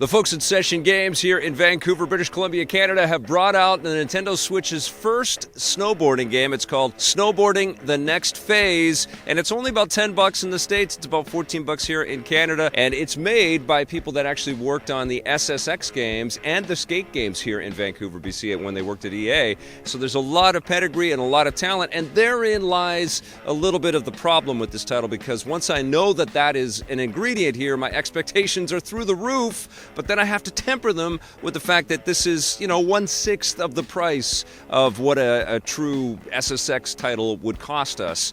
The folks at Session Games here in Vancouver, British Columbia, Canada have brought out the Nintendo Switch's first snowboarding game. It's called Snowboarding: The Next Phase, and it's only about $10 in the States. It's about $14 here in Canada, and it's made by people that actually worked on the SSX games and the skate games here in Vancouver, BC, when they worked at EA. So there's a lot of pedigree and a lot of talent, and therein lies a little bit of the problem with this title, because once I know that that is an ingredient here, my expectations are through the roof. But then I have to temper them with the fact that this is, 1/6 of the price of what a true SSX title would cost us.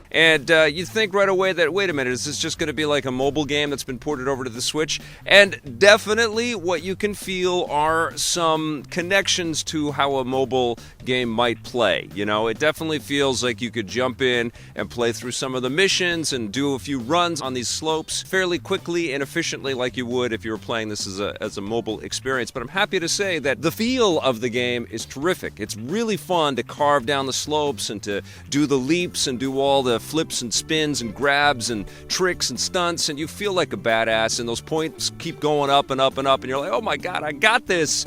And you think right away that, wait a minute, is this just going to be like a mobile game that's been ported over to the Switch? And definitely what you can feel are some connections to how a mobile game might play. It definitely feels like you could jump in and play through some of the missions and do a few runs on these slopes fairly quickly and efficiently like you would if you were playing this as a mobile experience. But I'm happy to say that the feel of the game is terrific. It's really fun to carve down the slopes and to do the leaps and do all the flips and spins and grabs and tricks and stunts, and you feel like a badass, and those points keep going up and up and up, and you're like, oh my god, I got this.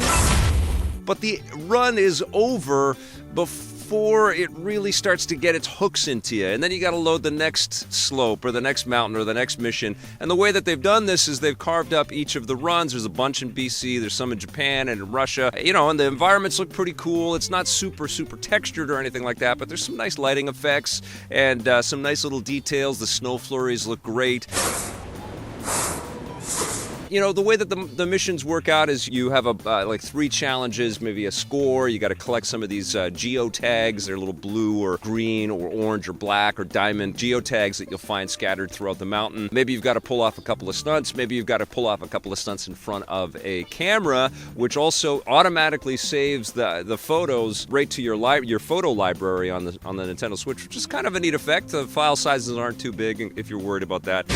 But the run is over before it really starts to get its hooks into you, and then you got to load the next slope or the next mountain or the next mission. And the way that they've done this is they've carved up each of the runs. There's a bunch in BC, there's some in Japan and in Russia, and the environments look pretty cool. It's not super textured or anything like that, but there's some nice lighting effects and some nice little details. The snow flurries look great. The way that the missions work out is you have like 3 challenges, maybe a score. You got to collect some of these geotags. They're little blue or green or orange or black or diamond geotags that you'll find scattered throughout the mountain. Maybe you've got to pull off a couple of stunts. Maybe you've got to pull off a couple of stunts in front of a camera, which also automatically saves the photos right to your photo library on the Nintendo Switch, which is kind of a neat effect. The file sizes aren't too big if you're worried about that.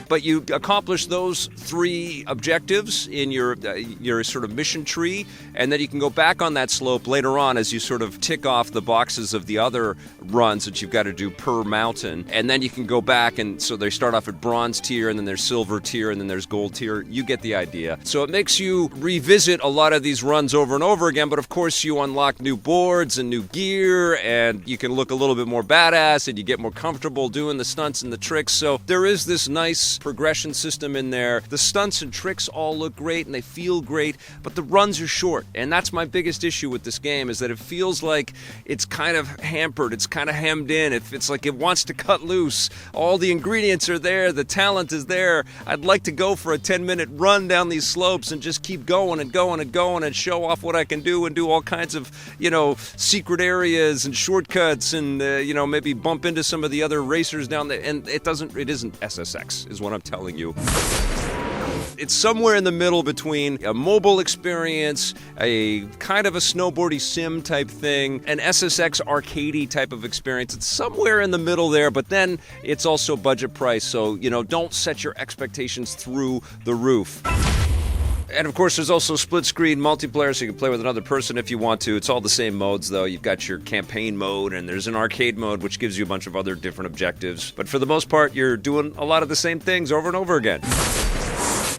But you accomplish those 3 objectives in your sort of mission tree, and then you can go back on that slope later on as you sort of tick off the boxes of the other runs that you've got to do per mountain. And then you can go back, and so they start off at bronze tier, and then there's silver tier, and then there's gold tier. You get the idea. So it makes you revisit a lot of these runs over and over again, but of course you unlock new boards and new gear, and you can look a little bit more badass, and you get more comfortable doing the stunts and the tricks. So there is this nice progression system in there. The stunts and tricks all look great and they feel great, but the runs are short, and that's my biggest issue with this game, is that it feels like it's kind of hampered, it's kind of hemmed in. It's like it wants to cut loose. All the ingredients are there, the talent is there. I'd like to go for a 10-minute run down these slopes and just keep going and going and going and show off what I can do and do all kinds of, secret areas and shortcuts and, maybe bump into some of the other racers down there. And it isn't SSX, is what I'm telling you. It's somewhere in the middle between a mobile experience, a kind of a snowboardy sim type thing, an SSX arcadey type of experience. It's somewhere in the middle there, but then it's also budget price, so don't set your expectations through the roof. And of course, there's also split-screen multiplayer, so you can play with another person if you want to. It's all the same modes, though. You've got your campaign mode, and there's an arcade mode, which gives you a bunch of other different objectives. But for the most part, you're doing a lot of the same things over and over again.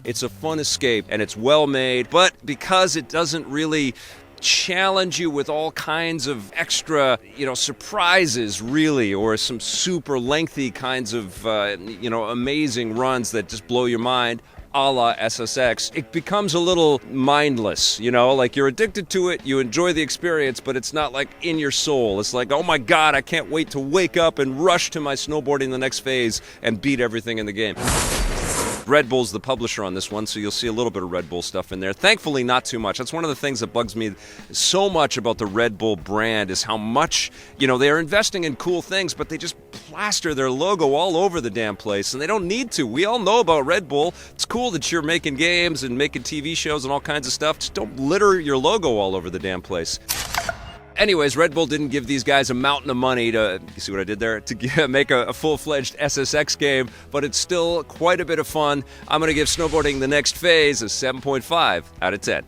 It's a fun escape, and it's well made, but because it doesn't really challenge you with all kinds of extra, surprises, really, or some super lengthy kinds of, amazing runs that just blow your mind, a la SSX, it becomes a little mindless, like you're addicted to it, you enjoy the experience, but it's not like in your soul. It's like, oh my god, I can't wait to wake up and rush to my snowboarding the next phase and beat everything in the game. Red Bull's the publisher on this one, so you'll see a little bit of Red Bull stuff in there. Thankfully, not too much. That's one of the things that bugs me so much about the Red Bull brand, is how much, they're investing in cool things, but they just plaster their logo all over the damn place, and they don't need to. We all know about Red Bull. It's cool that you're making games and making TV shows and all kinds of stuff. Just don't litter your logo all over the damn place. Anyways, Red Bull didn't give these guys a mountain of money to, you see what I did there? To make a full-fledged SSX game, but it's still quite a bit of fun. I'm going to give Snowboarding the Next Phase a 7.5 out of 10.